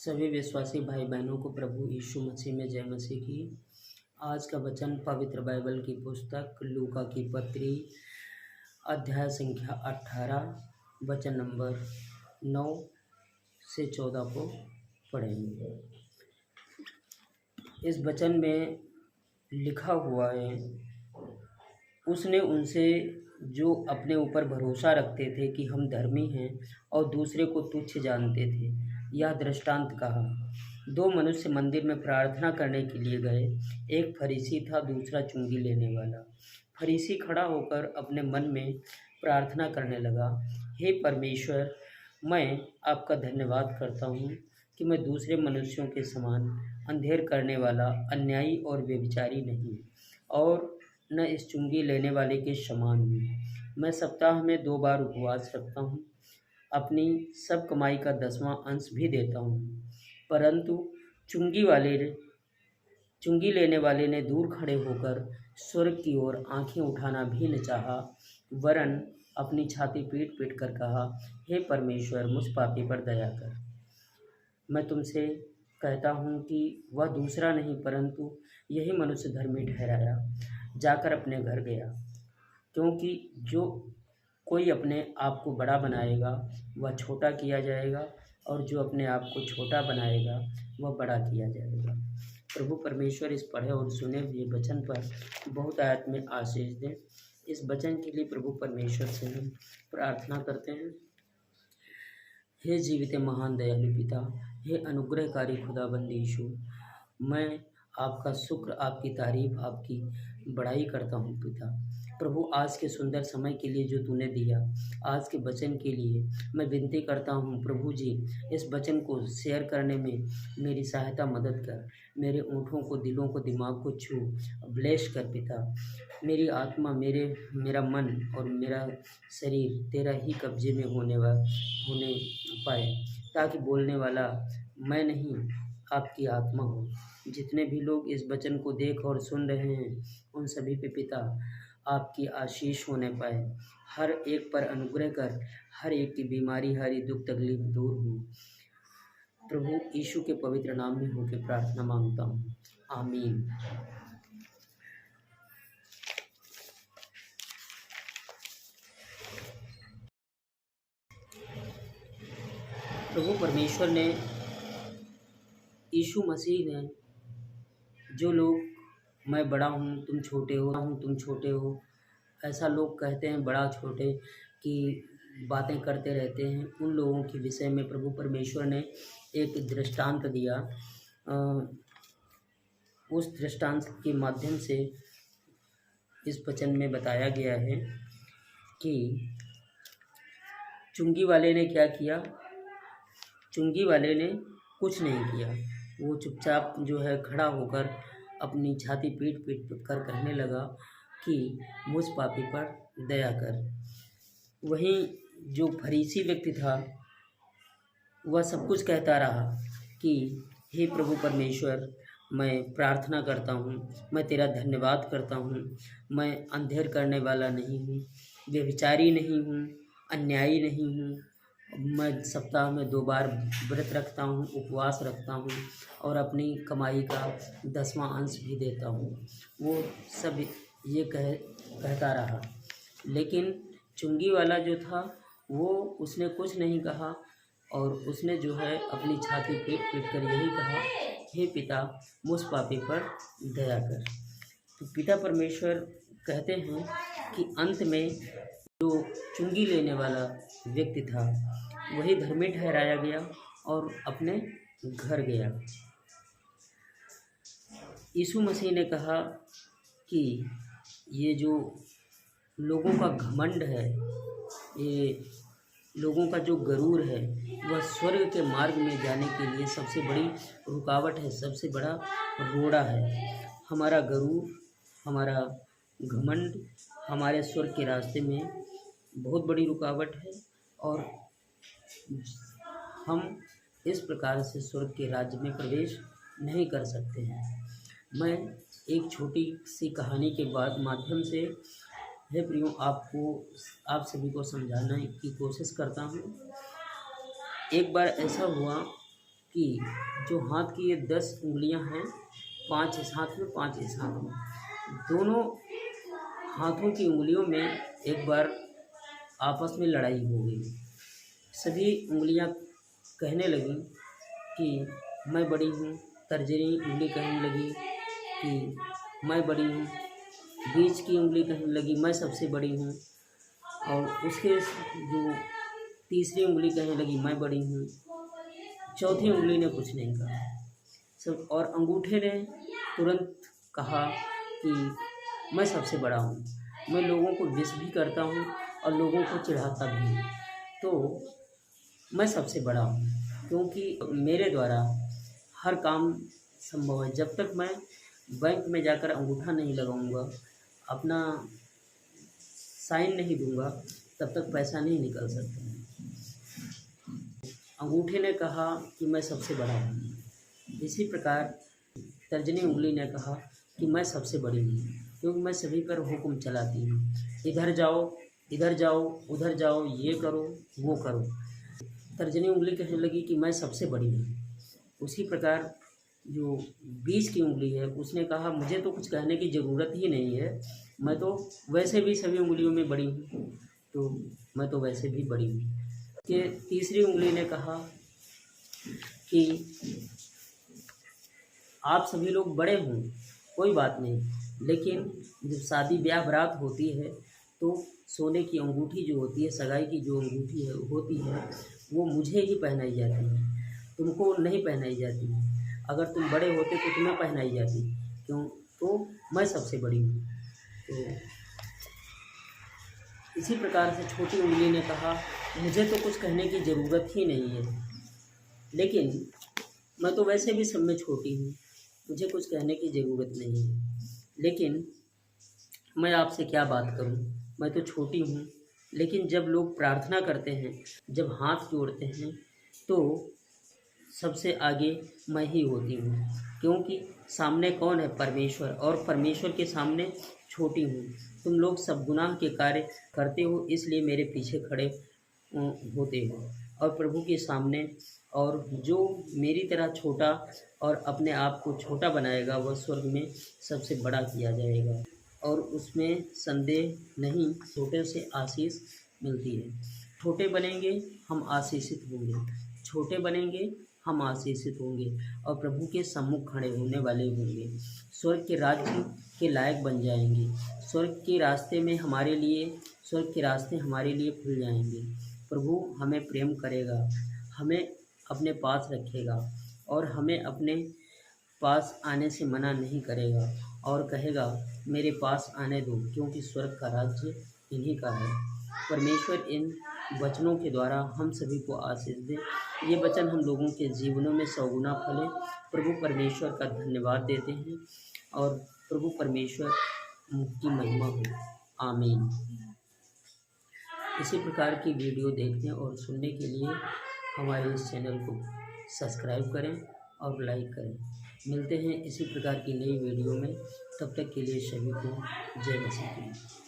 सभी विश्वासी भाई बहनों को प्रभु यीशु मसीह में जय मसीह की। आज का वचन पवित्र बाइबल की पुस्तक लूका की पत्री अध्याय संख्या 18 वचन नंबर 9 से 14 को पढ़ेंगे। इस वचन में लिखा हुआ है, उसने उनसे जो अपने ऊपर भरोसा रखते थे कि हम धर्मी हैं और दूसरे को तुच्छ जानते थे, यह दृष्टांत कहा। दो मनुष्य मंदिर में प्रार्थना करने के लिए गए। एक फरीसी था, दूसरा चुंगी लेने वाला। फरीसी खड़ा होकर अपने मन में प्रार्थना करने लगा, हे परमेश्वर, मैं आपका धन्यवाद करता हूँ कि मैं दूसरे मनुष्यों के समान अंधेर करने वाला, अन्यायी और व्यभिचारी नहीं, और न इस चुंगी लेने वाले के समान हूँ। मैं सप्ताह में 2 बार उपवास रखता हूँ, अपनी सब कमाई का 10वां अंश भी देता हूँ। परंतु चुंगी लेने वाले ने दूर खड़े होकर स्वर्ग की ओर आंखें उठाना भी न चाहा, वरन अपनी छाती पीट पीट कर कहा, हे परमेश्वर, मुझ पापी पर दया कर। मैं तुमसे कहता हूँ कि वह दूसरा नहीं परंतु यही मनुष्य धर्मी ठहराया, जाकर अपने घर गया। क्योंकि जो कोई अपने आप को बड़ा बनाएगा वह छोटा किया जाएगा, और जो अपने आप को छोटा बनाएगा वह बड़ा किया जाएगा। प्रभु परमेश्वर इस पढ़े और सुने हुए वचन पर बहुत आत्मिक आशीष दें। इस वचन के लिए प्रभु परमेश्वर से हम प्रार्थना करते हैं। हे जीवित महान दयालु पिता, हे अनुग्रहकारी खुदाबंद यीशु, मैं आपका शुक्र, आपकी तारीफ, आपकी बड़ाई करता हूँ पिता। प्रभु, आज के सुंदर समय के लिए जो तूने दिया, आज के वचन के लिए मैं विनती करता हूँ प्रभु जी, इस वचन को शेयर करने में मेरी सहायता मदद कर। मेरे होठों को, दिलों को, दिमाग को छू, ब्लेस कर पिता। मेरी आत्मा, मेरा मन और मेरा शरीर तेरा ही कब्जे में होने पाए, ताकि बोलने वाला मैं नहीं, आपकी आत्मा हो। जितने भी लोग इस वचन को देख और सुन रहे हैं, उन सभी पे पिता आपकी आशीष होने पाए। हर एक पर अनुग्रह कर, हर एक की बीमारी, हर एक दुख तकलीफ दूर हो। प्रभु यीशु के पवित्र नाम में होकर प्रार्थना मांगता हूँ, आमीन। प्रभु परमेश्वर ने, यीशु मसीह ने, जो लोग मैं बड़ा हूँ तुम छोटे हो, ऐसा लोग कहते हैं, बड़ा छोटे की बातें करते रहते हैं, उन लोगों के विषय में प्रभु परमेश्वर ने एक दृष्टांत दिया। उस दृष्टांत के माध्यम से इस वचन में बताया गया है कि चुंगी वाले ने क्या किया। चुंगी वाले ने कुछ नहीं किया, वो चुपचाप जो है खड़ा होकर अपनी छाती पीट पीट कर कहने लगा कि मुझ पापी पर दया कर। वहीं जो फरीसी व्यक्ति था वह सब कुछ कहता रहा कि हे प्रभु परमेश्वर, मैं प्रार्थना करता हूँ, मैं तेरा धन्यवाद करता हूँ, मैं अंधेर करने वाला नहीं हूँ, व्यभिचारी नहीं हूँ, अन्यायी नहीं हूँ, मैं सप्ताह में 2 बार व्रत रखता हूँ, उपवास रखता हूँ, और अपनी कमाई का 10वां अंश भी देता हूँ। वो सब ये कहता रहा, लेकिन चुंगी वाला जो था वो उसने कुछ नहीं कहा, और उसने जो है अपनी छाती पीट पीट कर यही कहा, हे पिता, मुझ पापी पर दया कर। तो पिता परमेश्वर कहते हैं कि अंत में जो चुंगी लेने वाला व्यक्ति था वही धर्मी ठहराया गया और अपने घर गया। यीशु मसीह ने कहा कि ये जो लोगों का घमंड है, ये लोगों का जो गरूर है, वह स्वर्ग के मार्ग में जाने के लिए सबसे बड़ी रुकावट है, सबसे बड़ा रोड़ा है। हमारा गरूर, हमारा घमंड हमारे स्वर्ग के रास्ते में बहुत बड़ी रुकावट है, और हम इस प्रकार से स्वर्ग के राज्य में प्रवेश नहीं कर सकते हैं। मैं एक छोटी सी कहानी के माध्यम से हे प्रियो आप सभी को समझाने की कोशिश करता हूँ। एक बार ऐसा हुआ कि जो हाथ की ये 10 उंगलियां हैं, 5 इस हाथ में 5 इस हाथ में, दोनों हाथों की उंगलियों में एक बार आपस में लड़ाई हो गई। सभी उंगलियां कहने लगी कि मैं बड़ी हूँ। तर्जनी उंगली कहने लगी कि मैं बड़ी हूँ। बीच की उंगली कहने लगी मैं सबसे बड़ी हूँ। और उसके जो तीसरी उंगली कहने लगी मैं बड़ी हूँ। चौथी उंगली ने कुछ नहीं कहा सब, और अंगूठे ने तुरंत कहा कि मैं सबसे बड़ा हूँ, मैं लोगों को विश भी करता हूँ और लोगों को चिढ़ाता भी हूँ, तो मैं सबसे बड़ा हूँ क्योंकि मेरे द्वारा हर काम संभव है। जब तक मैं बैंक में जाकर अंगूठा नहीं लगाऊंगा, अपना साइन नहीं दूंगा, तब तक पैसा नहीं निकल सकता। अंगूठे ने कहा कि मैं सबसे बड़ा हूँ। इसी प्रकार तर्जनी उंगली ने कहा कि मैं सबसे बड़ी हूँ क्योंकि मैं सभी पर हुक्म चलाती हूँ, इधर जाओ, इधर जाओ, उधर जाओ, ये करो, वो करो। तर्जनी उंगली कहने लगी कि मैं सबसे बड़ी हूँ। उसी प्रकार जो बीच की उंगली है उसने कहा मुझे तो कुछ कहने की ज़रूरत ही नहीं है, मैं तो वैसे भी सभी उंगलियों में बड़ी हूँ, तो मैं तो वैसे भी बड़ी हूँ। कि तीसरी उंगली ने कहा कि आप सभी लोग बड़े हों, कोई बात नहीं, लेकिन जब शादी ब्याह बारात होती है तो सोने की अंगूठी जो होती है, सगाई की जो अंगूठी है होती है, वो मुझे ही पहनाई जाती है, तुमको नहीं पहनाई जाती है। अगर तुम बड़े होते तो तुम्हें पहनाई जाती, क्यों? तो मैं सबसे बड़ी हूँ। तो इसी प्रकार से छोटी उंगली ने कहा मुझे तो कुछ कहने की ज़रूरत ही नहीं है, लेकिन मैं तो वैसे भी सब में छोटी हूँ, मुझे कुछ कहने की ज़रूरत नहीं है, लेकिन मैं आपसे क्या बात करूँ, मैं तो छोटी हूँ। लेकिन जब लोग प्रार्थना करते हैं, जब हाथ जोड़ते हैं, तो सबसे आगे मैं ही होती हूँ, क्योंकि सामने कौन है? परमेश्वर, और परमेश्वर के सामने छोटी हूँ। तुम लोग सब गुनाह के कार्य करते हो, इसलिए मेरे पीछे खड़े होते हो, और प्रभु के सामने, और जो मेरी तरह छोटा और अपने आप को छोटा बनाएगा वह स्वर्ग में सबसे बड़ा किया जाएगा, और उसमें संदेह नहीं, छोटे से आशीष मिलती है। छोटे बनेंगे हम आशीषित होंगे, छोटे बनेंगे हम आशीषित होंगे, और प्रभु के सम्मुख खड़े होने वाले होंगे, स्वर्ग के राज्य के लायक बन जाएंगे। स्वर्ग के रास्ते में हमारे लिए, स्वर्ग के रास्ते हमारे लिए खुल जाएंगे। प्रभु हमें प्रेम करेगा, हमें अपने पास रखेगा, और हमें अपने पास आने से मना नहीं करेगा, और कहेगा मेरे पास आने दो, क्योंकि स्वर्ग का राज्य इन्हीं का है। परमेश्वर इन वचनों के द्वारा हम सभी को आशीष दे, ये वचन हम लोगों के जीवनों में 100 गुना फले। प्रभु परमेश्वर का धन्यवाद देते हैं, और प्रभु परमेश्वर की महिमा हो। आमीन। इसी प्रकार की वीडियो देखने और सुनने के लिए हमारे इस चैनल को सब्सक्राइब करें और लाइक करें। मिलते हैं इसी प्रकार की नई वीडियो में, तब तक के लिए सभी को जय मसीह की।